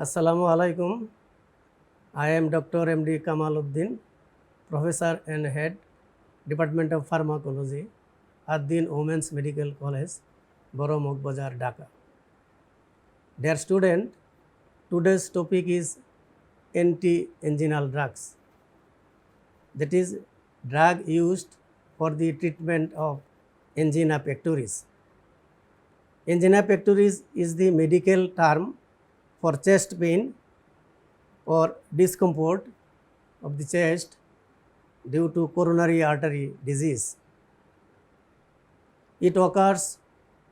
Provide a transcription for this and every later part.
Assalamu alaikum. I am Dr. MD Kamaluddin, Professor and Head, Department of Pharmacology, Ad-Din Women's Medical College, Boro Bazar, Dhaka. Dear student, today's topic is anti-anginal drugs. That is, drug used for the treatment of angina pectoris. Angina pectoris is the medical term for chest pain or discomfort of the chest due to coronary artery disease. It occurs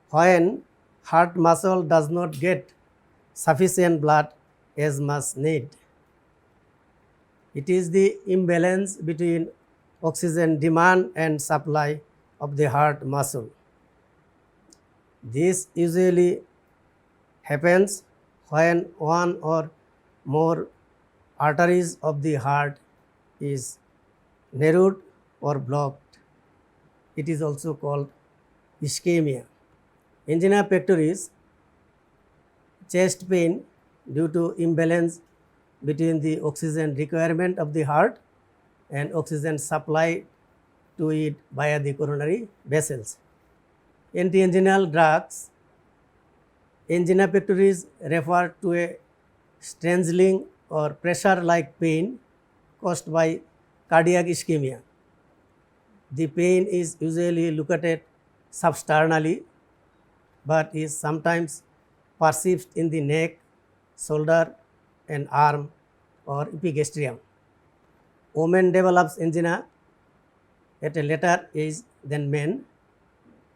when heart muscle does not get sufficient blood as much need. It is the imbalance between oxygen demand and supply of the heart muscle. This usually happens when one or more arteries of the heart is narrowed or blocked. It is also called ischemia. Angina pectoris, chest pain due to imbalance between the oxygen requirement of the heart and oxygen supply to it via the coronary vessels. Anti-anginal drugs, angina pectoris refer to a strangling or pressure-like pain caused by cardiac ischemia. The pain is usually located substernally but is sometimes perceived in the neck, shoulder and arm or epigastrium. Women develops angina at a later age than men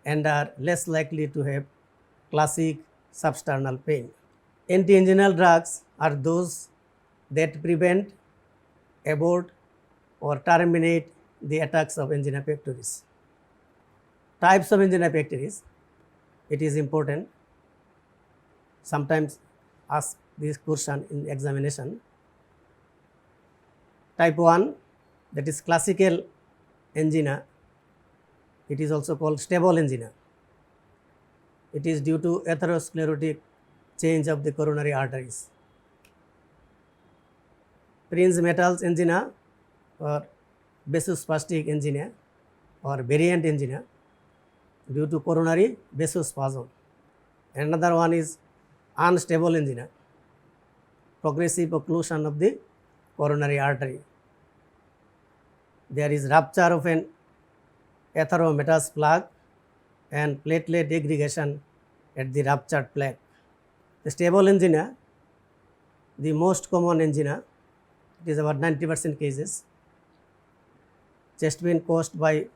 and are less likely to have classic substernal pain. Anti-anginal drugs are those that prevent, abort or terminate the attacks of angina pectoris. Types of angina pectoris, it is important. Sometimes ask this question in examination. Type 1, that is classical angina. It is also called stable angina. It is due to atherosclerotic change of the coronary arteries. Prinzmetal's angina or vasospastic angina or variant angina due to coronary vasospasm. Another one is unstable angina, progressive occlusion of the coronary artery. There is rupture of an atheromatous plaque and platelet aggregation at the ruptured plaque. The stable angina, the most common angina, it is about 90% cases. Chest pain caused by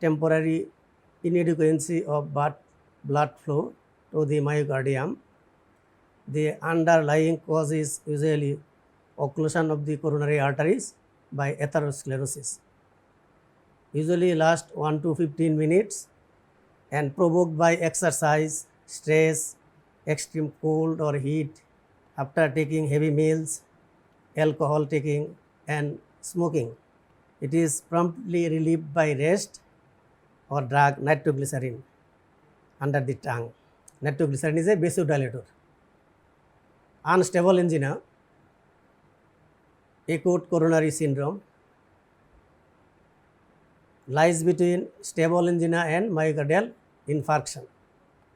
temporary inadequacy of blood flow to the myocardium. The underlying cause is usually occlusion of the coronary arteries by atherosclerosis. Usually lasts 1 to 15 minutes and provoked by exercise, stress, extreme cold or heat, after taking heavy meals, alcohol taking and smoking. It is promptly relieved by rest or drug nitroglycerin under the tongue. Nitroglycerin is a vasodilator. Unstable angina, acute coronary syndrome, lies between stable angina and myocardial infarction.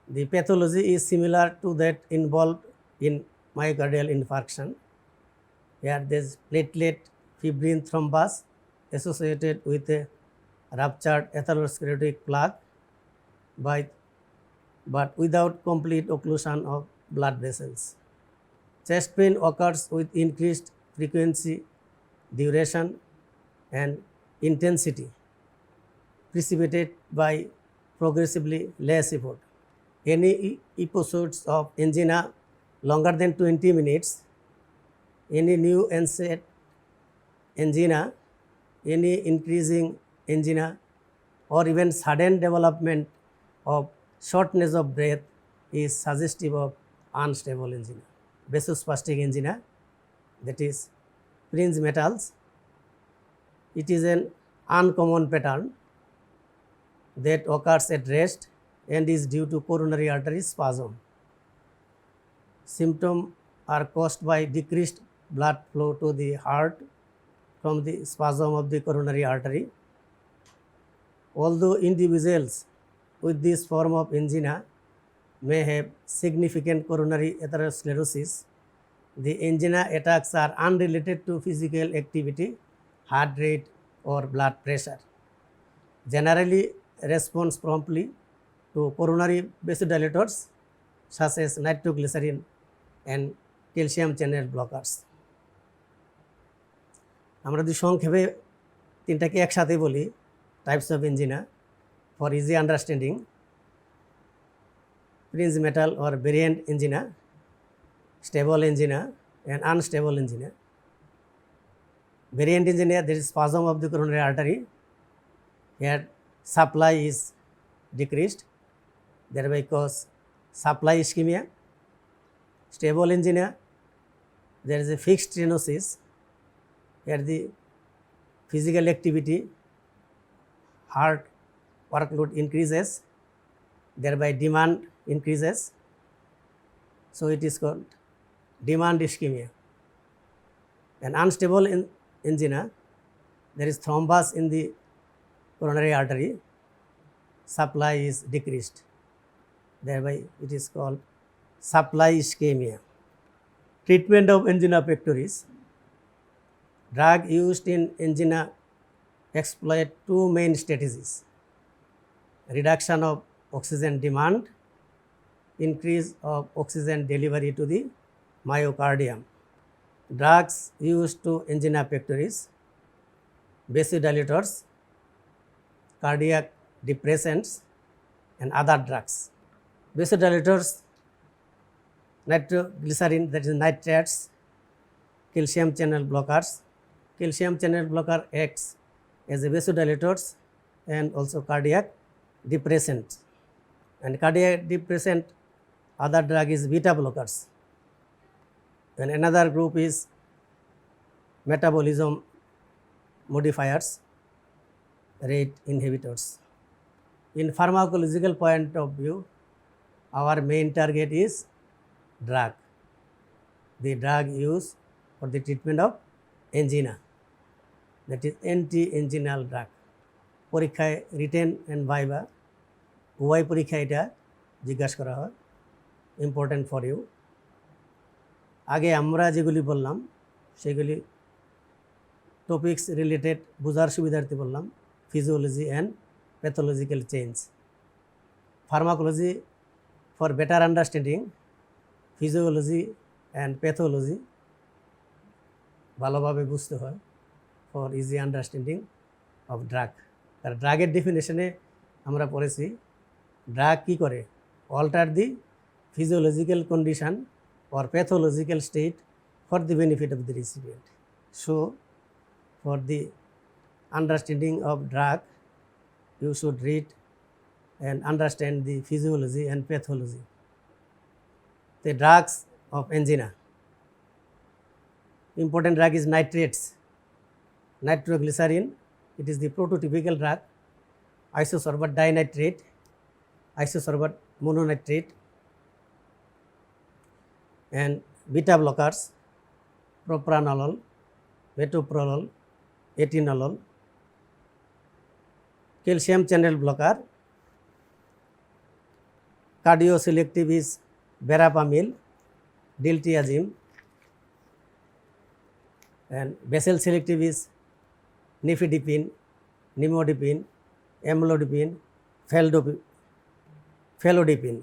The pathology is similar to that involved in myocardial infarction. Here there is platelet fibrin thrombus associated with a ruptured atherosclerotic plaque but without complete occlusion of blood vessels. Chest pain occurs with increased frequency, duration and intensity, precipitated by progressively less effort. Any episodes of angina longer than 20 minutes, any new onset angina, any increasing angina or even sudden development of shortness of breath is suggestive of unstable angina. Vasospastic angina, that is Prinzmetal's, it is an uncommon pattern that occurs at rest and is due to coronary artery spasm. Symptoms are caused by decreased blood flow to the heart from the spasm of the coronary artery. Although individuals with this form of angina may have significant coronary atherosclerosis, the angina attacks are unrelated to physical activity, heart rate, or blood pressure. Generally responds promptly to coronary vasodilators such as nitroglycerin and calcium channel blockers. আমরা যদি সংক্ষেপে তিনটাকে একসাথে বলি, types of angina for easy understanding: Prince metal or variant angina, stable angina and unstable angina. Variant angina, there is spasm of the coronary artery, here supply is decreased, thereby cause supply ischemia. Stable angina, there is a fixed stenosis, here the physical activity, heart workload increases, thereby demand increases, so it is called demand ischemia. And unstable angina, there is thrombus in the coronary artery, supply is decreased, thereby it is called supply ischemia. Treatment of angina pectoris: drug used in angina exploit two main strategies: reduction of oxygen demand, increase of oxygen delivery to the myocardium. Drugs used to angina pectoris: vasodilators, cardiac depressants, and other drugs. Vasodilators: nitroglycerin, that is nitrates, calcium channel blockers. Calcium channel blocker acts as a vasodilators and also cardiac depressant. And cardiac depressant, other drug is beta blockers. And another group is metabolism modifiers, rate inhibitors. In pharmacological point of view, our main target is drug. The drug used for the treatment of angina, that is anti-anginal drug. পরীক্ষায় written and viva উভয় পরীক্ষায় এটা জিজ্ঞাসা করা হয়, important for you. আগে আমরা যেগুলি বললাম সেগুলি টপিক্স রিলেটেড বোঝার সুবিধার্থে বললাম: physiology and pathological change, pharmacology for better understanding, physiology and pathology ভালোভাবে বুঝতে হয় for easy understanding of drug. আর ড্রাগের ডেফিনেশনে আমরা পড়েছি ড্রাগ কী করে, alter the physiological condition or pathological state for the benefit of the recipient. So for the understanding of drug, you should read and understand the physiology and pathology. The drugs of angina: important drug is nitrates, nitroglycerin, it is the prototypical drug, isosorbate dinitrate, isosorbate mononitrate, and beta blockers: propranolol, metoprolol, atenolol. Calcium channel blocker: cardioselective is verapamil, diltiazem, and basal selective is nifedipine, nimodipine, amlodipine, felodipine.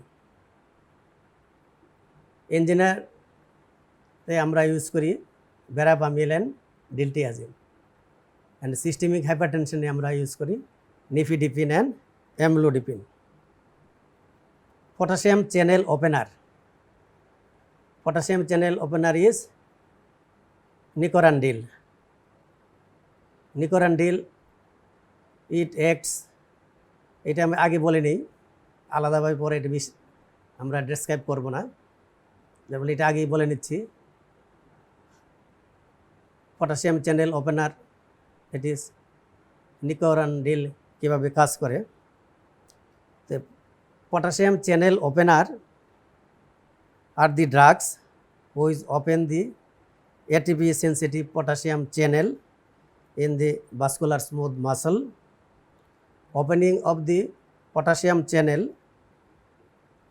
এনজিনাতে আমরা use করি verapamil and diltiazem, and systemic হাইপারটেনশনে আমরা use করি nifedipine and amlodipine. Potassium channel opener: potassium channel opener is nicorandil. Nicorandil it acts, এটা আমি আগে বলে নিই, আলাদাভাবে পরে এটা আমরা ডেসক্রাইব করবো না, যেমন এটা আগেই বলে নিচ্ছি। Potassium channel opener, it is nicorandil কীভাবে কাজ করে। potassium channel opener are the drugs which open the ATP sensitive potassium channel in the vascular smooth muscle. Opening of the potassium channel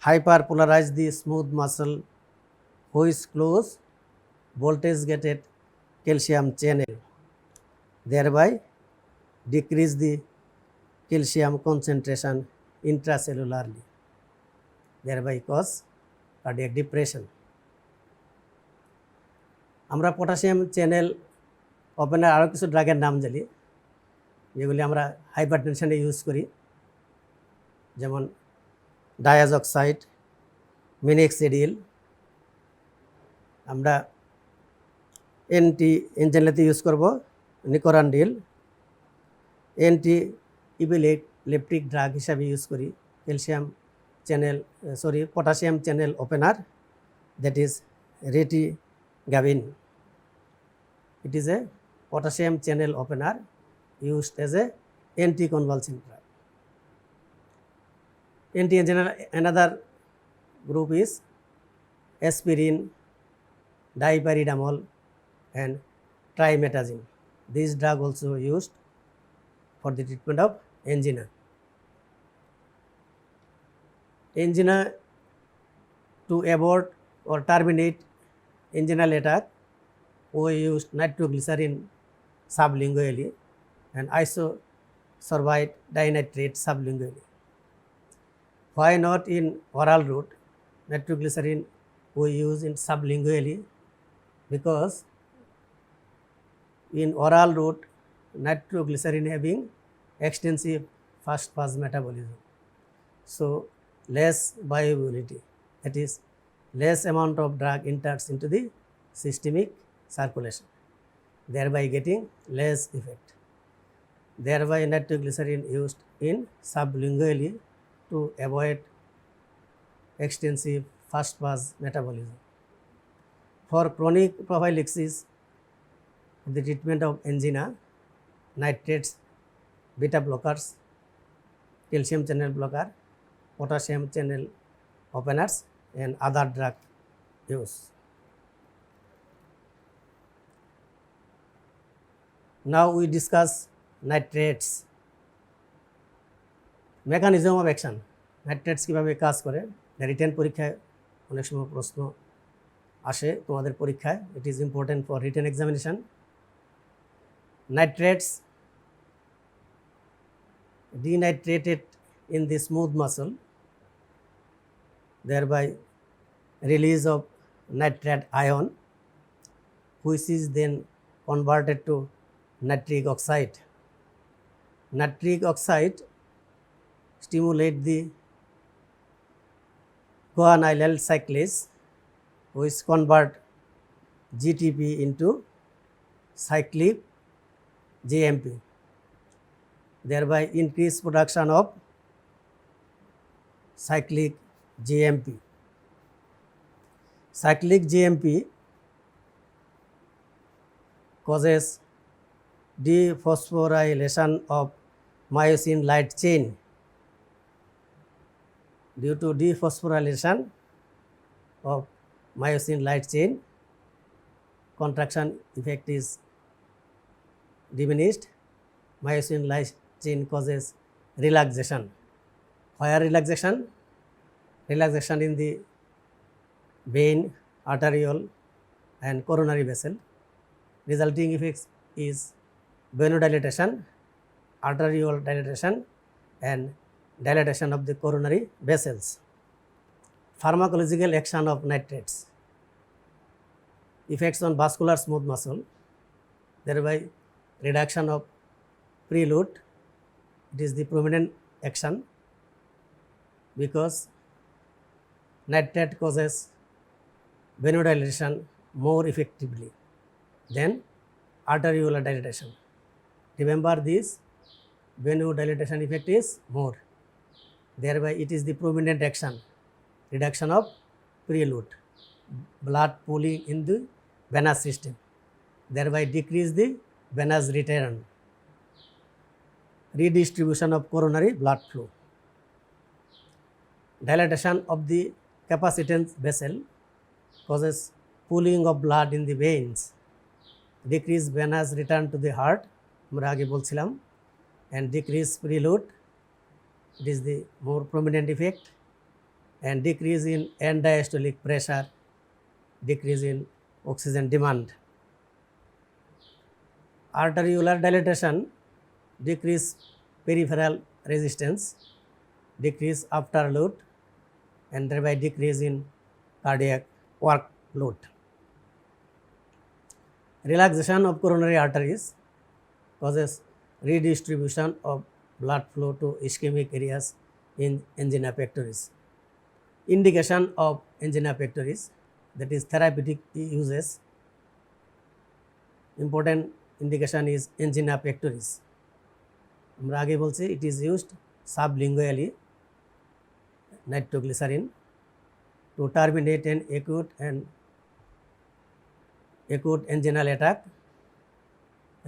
hyperpolarize the smooth muscle which close voltage gated calcium channel, thereby decrease the calcium concentration intracellularly, thereby cause cardiac depression. আমরা potassium channel opener আরও কিছু ড্রাগের নাম জানি, যেগুলি আমরা হাইপারটেনশনে use করি, যেমন ডায়াজক্সাইড, মিনক্সিডিল। আমরা এনজাইলেতে ইউজ করব নিকোরান্ডিল। ইপিলেপটিক ড্রাগ হিসাবে ইউজ করি potassium channel opener, that is retigabine. It is a potassium channel opener used as a anticonvulsant drug. Another group is aspirin, dipyridamole and trimetazine. This drug also used for the treatment of angina. Angina, to abort or terminate anginal attack, we used nitroglycerin sublingually and isosorbide dinitrate sublingually. Why not in oral route? Nitroglycerin we use in sublingually because in oral route nitroglycerin having extensive fast pass metabolism, so less bioavailability, that is less amount of drug enters into the systemic circulation, thereby getting less effect. Thereby nitroglycerin used in sublingually to avoid extensive fast pass metabolism. For chronic prophylaxis, the treatment of angina, nitrates, beta blockers, calcium channel blocker, potassium channel openers and other drug use. Now we discuss nitrates. Mechanism of action. Nitrates কিভাবে কাজ করে, written পরীক্ষায় অনেক সময় প্রশ্ন আসে তোমাদের পরীক্ষায়। It is important for written examination. Nitrates denitrated in the smooth muscle, thereby release of nitrate ion, which is then converted to nitric oxide. Nitric oxide stimulate the guanylyl cyclase, which convert GTP into cyclic GMP, thereby increase production of cyclic GMP. Cyclic GMP causes dephosphorylation of myosin light chain. Due to dephosphorylation of myosin light chain, contraction effect is diminished. Myosin light chain causes relaxation. Where relaxation? Relaxation in the vein, arteriole and coronary vessel. Resulting effects is venodilatation, arteriole dilatation and dilatation of the coronary vessels. Pharmacological action of nitrates. Effects on vascular smooth muscle, thereby reduction of preload. It is the prominent action because nitrate causes venodilation more effectively than arteriolar dilatation. Remember this, venodilation effect is more, thereby it is the prominent action, reduction of preload, blood pooling in the venous system, thereby decrease the venous return, redistribution of coronary blood flow. Dilatation of the capacitance vessel causes pooling of blood in the veins, decrease venous return to the heart, আমরা আগে বলছিলাম, and decrease preload, it is the more prominent effect, and decrease in end diastolic pressure, decrease in oxygen demand. Arteriolar dilatation, decrease peripheral resistance, decrease afterload, and thereby decrease in cardiac workload. Relaxation of coronary arteries causes redistribution of blood flow to ischemic areas in angina pectoris. Indication of angina pectoris, that is therapeutic uses. Important indication is angina pectoris. আমরা আগে বলছি it is used sublingually nitroglycerin to terminate an acute anginal attack,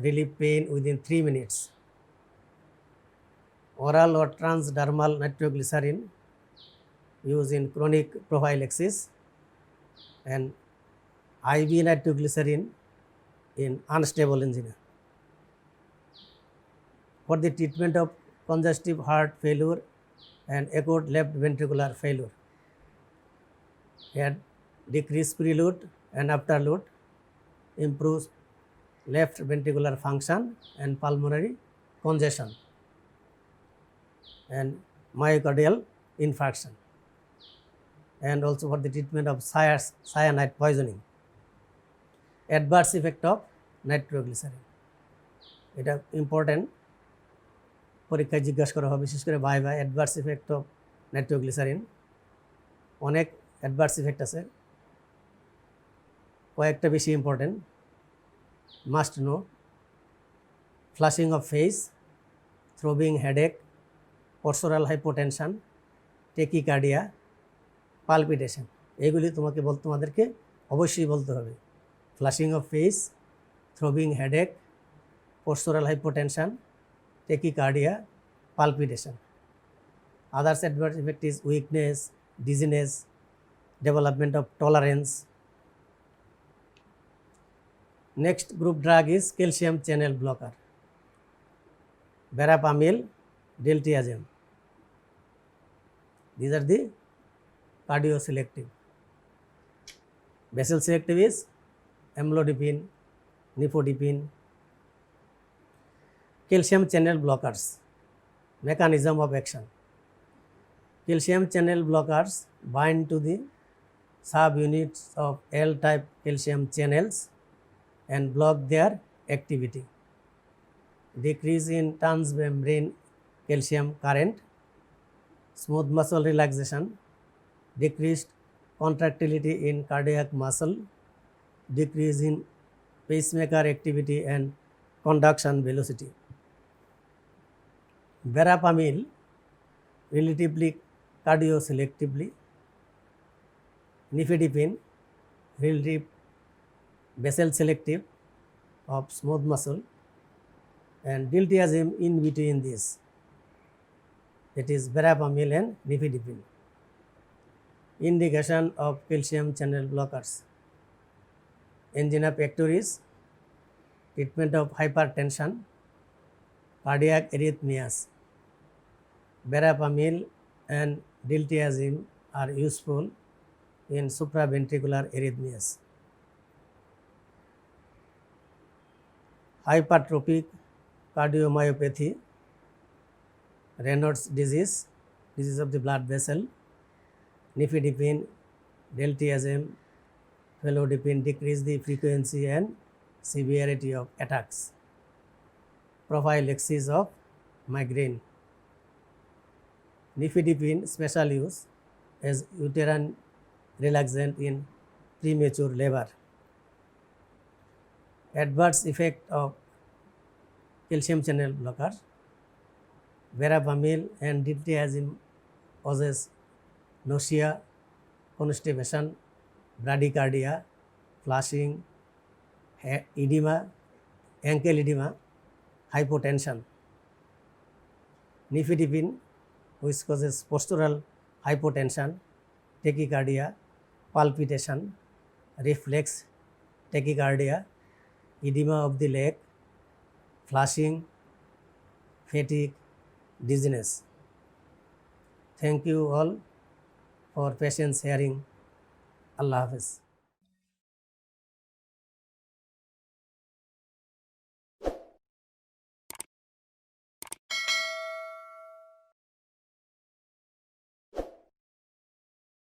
relieve pain within 3 minutes. Oral or transdermal nitroglycerin used in chronic prophylaxis, and IV nitroglycerin in unstable angina. For the treatment of congestive heart failure and acute left ventricular failure, had decreased preload and afterload, improves left ventricular function and pulmonary congestion, and myocardial infarction, and also for the treatment of cyanide poisoning. Adverse effect of nitroglycerin, এটা important, পরীক্ষায় জিজ্ঞাসা করা হবে, বিশেষ করে ভাই adverse effect of nitroglycerin. অনেক adverse effect আছে, কয়েকটা বেশি important, must know: flushing of face, throbbing headache, postural hypotension, tachycardia, palpitation. এগুলি তোমাদেরকে অবশ্যই বলতে হবে। Flushing of face, throbbing headache, postural hypotension, tachycardia, palpitation. Others adverse effect is weakness, dizziness, development of tolerance. Next group drug is calcium channel blocker, verapamil, diltiazem. These are the cardioselective. Basal selective is amlodipine, nifodipine. Calcium channel blockers, mechanism of action. Calcium channel blockers bind to the subunits of L-type calcium channels and block their activity. Decrease in transmembrane calcium current, smooth muscle relaxation, decreased contractility in cardiac muscle, decrease in pacemaker activity and conduction velocity. Verapamil, relatively cardioselectively. Nifedipine, relative basal selective of smooth muscle, and diltiazem in between this, that is verapamil and nifedipine. Indication of calcium channel blockers: angina pectoris, treatment of hypertension, cardiac arrhythmias. Verapamil and diltiazem are useful in supraventricular arrhythmias. Hypertrophic cardiomyopathy, Raynaud's disease, disease of the blood vessel. Nifedipine, diltiazem, felodipine decrease the frequency and severity of attacks. Prophylaxis of migraine. Nifedipine special use as uterine relaxant in premature labor. Adverse effect of calcium channel blocker: verapamil and diltiazem causes nausea, constipation, bradycardia, flushing, edema, ankle edema, hypotension. Nifedipine, which causes postural hypotension, tachycardia, palpitation, reflex tachycardia, edema of the leg, flushing, fatigue, dizziness. Thank you all for patience hearing. Allah Hafiz.